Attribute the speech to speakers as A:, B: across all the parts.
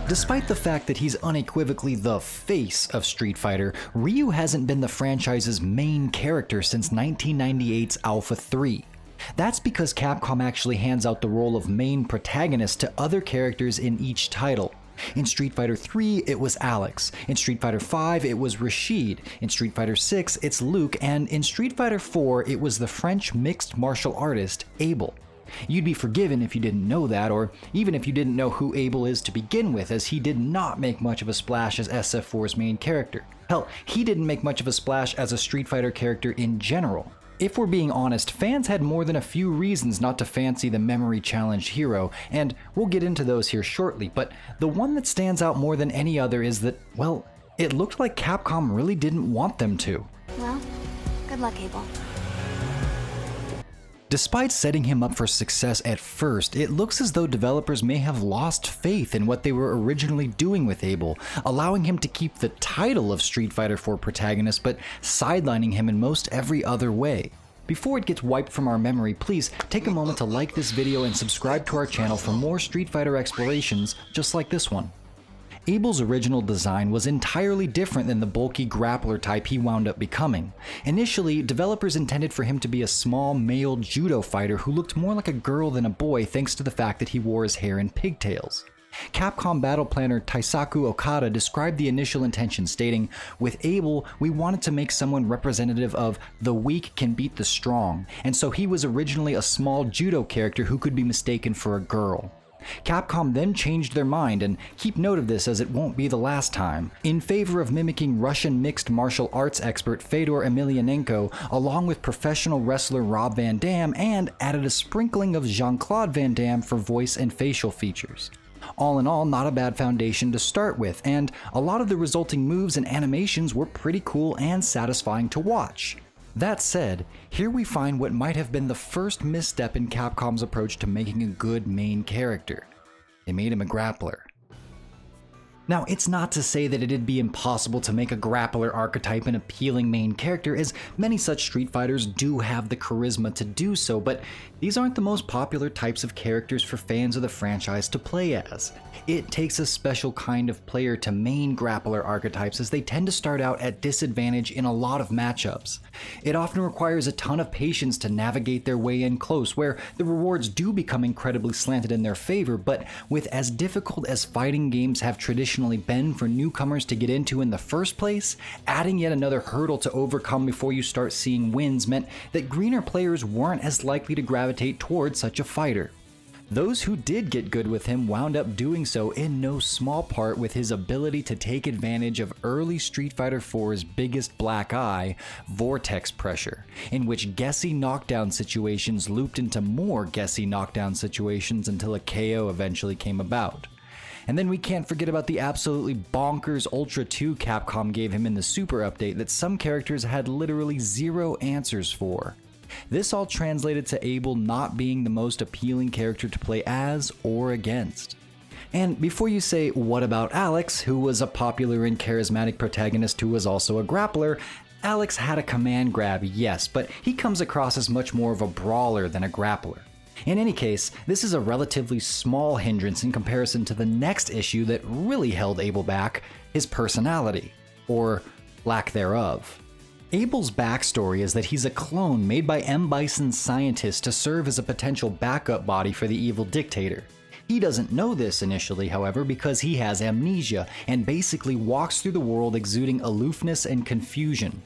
A: Despite the fact that he's unequivocally the face of Street Fighter, Ryu hasn't been the franchise's main character since 1998's Alpha 3. That's because Capcom actually hands out the role of main protagonist to other characters in each title. In Street Fighter 3, it was Alex. In Street Fighter 5, it was Rashid. In Street Fighter 6, it's Luke. And in Street Fighter 4, it was the French mixed martial artist, Abel. You'd be forgiven if you didn't know that, or even if you didn't know who Abel is to begin with, as he did not make much of a splash as SF4's main character. Hell, he didn't make much of a splash as a Street Fighter character in general. If we're being honest, fans had more than a few reasons not to fancy the memory challenged hero, and we'll get into those here shortly, but the one that stands out more than any other is that, well, it looked like Capcom really didn't want them to.
B: Well, good luck, Abel.
A: Despite setting him up for success at first, it looks as though developers may have lost faith in what they were originally doing with Abel, allowing him to keep the title of Street Fighter IV protagonist, but sidelining him in most every other way. Before it gets wiped from our memory, please take a moment to like this video and subscribe to our channel for more Street Fighter explorations just like this one. Abel's original design was entirely different than the bulky grappler type he wound up becoming. Initially, developers intended for him to be a small male judo fighter who looked more like a girl than a boy thanks to the fact that he wore his hair in pigtails. Capcom battle planner Taisaku Okada described the initial intention, stating, "With Abel, we wanted to make someone representative of the weak can beat the strong, and so he was originally a small judo character who could be mistaken for a girl." Capcom then changed their mind, and keep note of this as it won't be the last time, in favor of mimicking Russian mixed martial arts expert Fedor Emelianenko along with professional wrestler Rob Van Dam, and added a sprinkling of Jean-Claude Van Damme for voice and facial features. All in all, not a bad foundation to start with, and a lot of the resulting moves and animations were pretty cool and satisfying to watch. That said, here we find what might have been the first misstep in Capcom's approach to making a good main character. They made him a grappler. Now, it's not to say that it'd be impossible to make a grappler archetype an appealing main character, as many such Street Fighters do have the charisma to do so, but these aren't the most popular types of characters for fans of the franchise to play as. It takes a special kind of player to main grappler archetypes, as they tend to start out at disadvantage in a lot of matchups. It often requires a ton of patience to navigate their way in close, where the rewards do become incredibly slanted in their favor, but with as difficult as fighting games have traditionally been for newcomers to get into in the first place, adding yet another hurdle to overcome before you start seeing wins meant that greener players weren't as likely to gravitate towards such a fighter. Those who did get good with him wound up doing so in no small part with his ability to take advantage of early Street Fighter IV's biggest black eye, vortex pressure, in which guessy knockdown situations looped into more guessy knockdown situations until a KO eventually came about. And then we can't forget about the absolutely bonkers Ultra 2 Capcom gave him in the Super update that some characters had literally zero answers for. This all translated to Abel not being the most appealing character to play as or against. And before you say, what about Alex, who was a popular and charismatic protagonist who was also a grappler, Alex had a command grab, yes, but he comes across as much more of a brawler than a grappler. In any case, this is a relatively small hindrance in comparison to the next issue that really held Abel back, his personality, or lack thereof. Abel's backstory is that he's a clone made by M. Bison's scientists to serve as a potential backup body for the evil dictator. He doesn't know this initially, however, because he has amnesia and basically walks through the world exuding aloofness and confusion.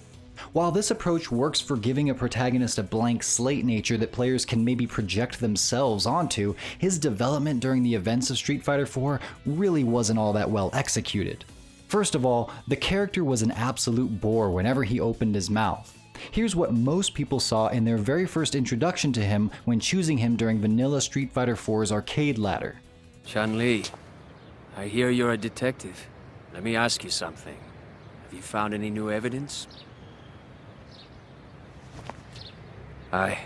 A: While this approach works for giving a protagonist a blank slate nature that players can maybe project themselves onto, his development during the events of Street Fighter IV really wasn't all that well executed. First of all, the character was an absolute bore whenever he opened his mouth. Here's what most people saw in their very first introduction to him when choosing him during vanilla Street Fighter IV's arcade ladder.
C: Chun-Li, I hear you're a detective. Let me ask you something. Have you found any new evidence? I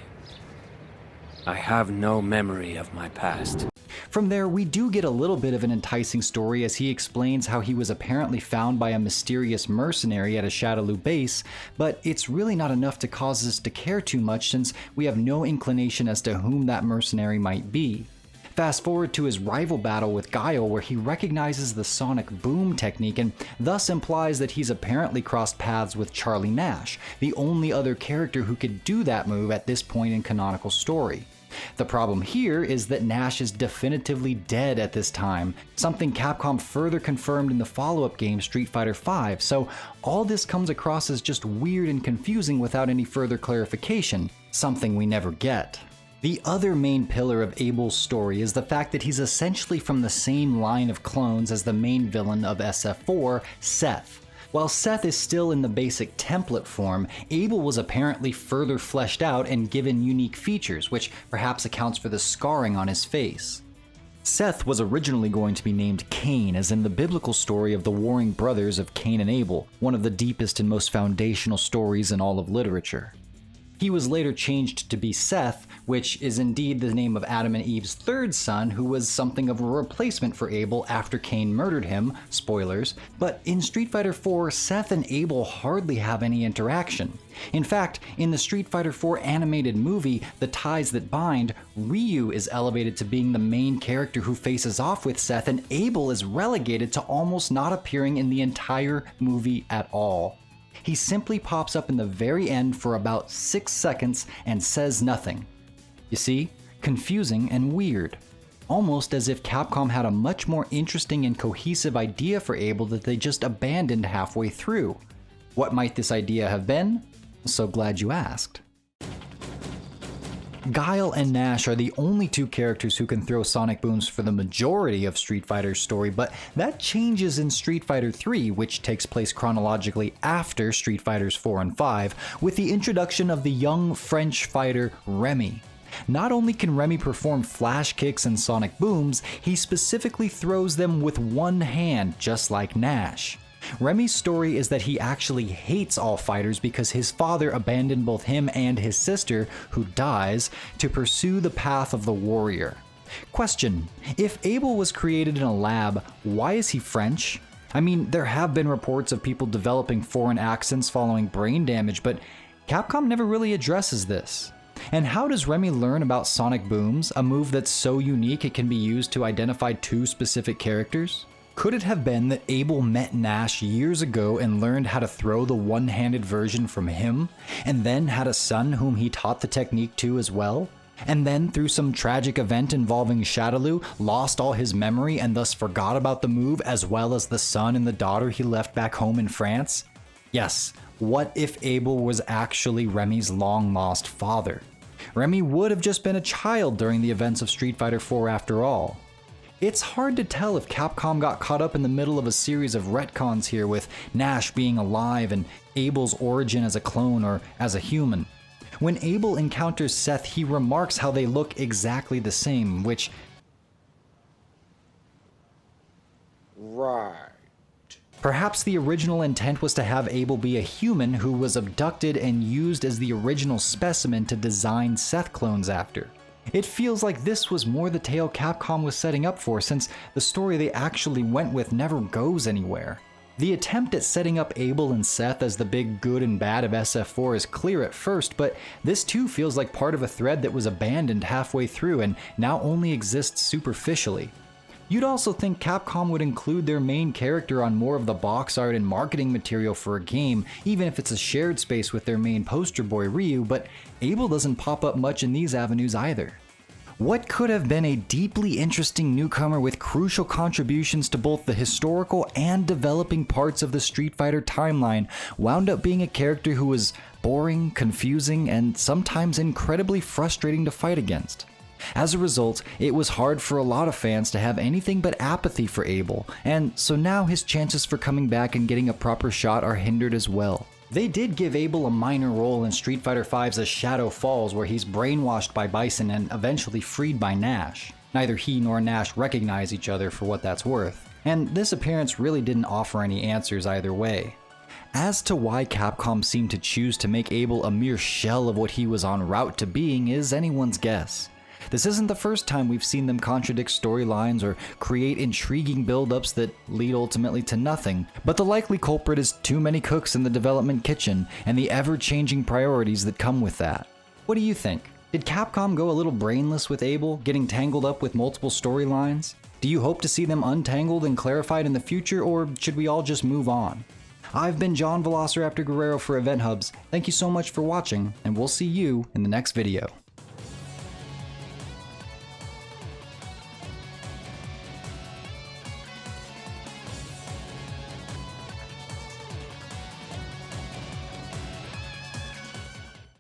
C: have no memory of my past.
A: From there, we do get a little bit of an enticing story as he explains how he was apparently found by a mysterious mercenary at a Shadaloo base, but it's really not enough to cause us to care too much since we have no inclination as to whom that mercenary might be. Fast forward to his rival battle with Guile, where he recognizes the sonic boom technique and thus implies that he's apparently crossed paths with Charlie Nash, the only other character who could do that move at this point in canonical story. The problem here is that Nash is definitively dead at this time, something Capcom further confirmed in the follow-up game Street Fighter V, so all this comes across as just weird and confusing without any further clarification, something we never get. The other main pillar of Abel's story is the fact that he's essentially from the same line of clones as the main villain of SF4, Seth. While Seth is still in the basic template form, Abel was apparently further fleshed out and given unique features, which perhaps accounts for the scarring on his face. Seth was originally going to be named Cain, as in the biblical story of the warring brothers of Cain and Abel, one of the deepest and most foundational stories in all of literature. He was later changed to be Seth, which is indeed the name of Adam and Eve's third son, who was something of a replacement for Abel after Cain murdered him, spoilers, but in Street Fighter IV, Seth and Abel hardly have any interaction. In fact, in the Street Fighter IV animated movie, The Ties That Bind, Ryu is elevated to being the main character who faces off with Seth, and Abel is relegated to almost not appearing in the entire movie at all. He simply pops up in the very end for about 6 seconds and says nothing. You see? Confusing and weird. Almost as if Capcom had a much more interesting and cohesive idea for Abel that they just abandoned halfway through. What might this idea have been? So glad you asked. Guile and Nash are the only two characters who can throw sonic booms for the majority of Street Fighter's story, but that changes in Street Fighter III, which takes place chronologically after Street Fighters 4 and 5, with the introduction of the young French fighter Remy. Not only can Remy perform flash kicks and sonic booms, he specifically throws them with one hand, just like Nash. Remy's story is that he actually hates all fighters because his father abandoned both him and his sister, who dies, to pursue the path of the warrior. Question: if Abel was created in a lab, why is he French? I mean, there have been reports of people developing foreign accents following brain damage, but Capcom never really addresses this. And how does Remy learn about sonic booms, a move that's so unique it can be used to identify two specific characters? Could it have been that Abel met Nash years ago and learned how to throw the one-handed version from him, and then had a son whom he taught the technique to as well? And then, through some tragic event involving Shadaloo, lost all his memory and thus forgot about the move as well as the son and the daughter he left back home in France? Yes, what if Abel was actually Remy's long-lost father? Remy would have just been a child during the events of Street Fighter IV after all. It's hard to tell if Capcom got caught up in the middle of a series of retcons here, with Nash being alive and Abel's origin as a clone or as a human. When Abel encounters Seth, he remarks how they look exactly the same, which...
D: Right.
A: Perhaps the original intent was to have Abel be a human who was abducted and used as the original specimen to design Seth clones after. It feels like this was more the tale Capcom was setting up for, since the story they actually went with never goes anywhere. The attempt at setting up Abel and Seth as the big good and bad of SF4 is clear at first, but this too feels like part of a thread that was abandoned halfway through and now only exists superficially. You'd also think Capcom would include their main character on more of the box art and marketing material for a game, even if it's a shared space with their main poster boy Ryu, but Abel doesn't pop up much in these avenues either. What could have been a deeply interesting newcomer with crucial contributions to both the historical and developing parts of the Street Fighter timeline wound up being a character who was boring, confusing, and sometimes incredibly frustrating to fight against. As a result, it was hard for a lot of fans to have anything but apathy for Abel, and so now his chances for coming back and getting a proper shot are hindered as well. They did give Abel a minor role in Street Fighter V's A Shadow Falls, where he's brainwashed by Bison and eventually freed by Nash. Neither he nor Nash recognize each other for what that's worth, and this appearance really didn't offer any answers either way. As to why Capcom seemed to choose to make Abel a mere shell of what he was en route to being is anyone's guess. This isn't the first time we've seen them contradict storylines or create intriguing build-ups that lead ultimately to nothing, but the likely culprit is too many cooks in the development kitchen and the ever-changing priorities that come with that. What do you think? Did Capcom go a little brainless with Abel, getting tangled up with multiple storylines? Do you hope to see them untangled and clarified in the future, or should we all just move on? I've been John Velociraptor Guerrero for EventHubs. Thank you so much for watching, and we'll see you in the next video.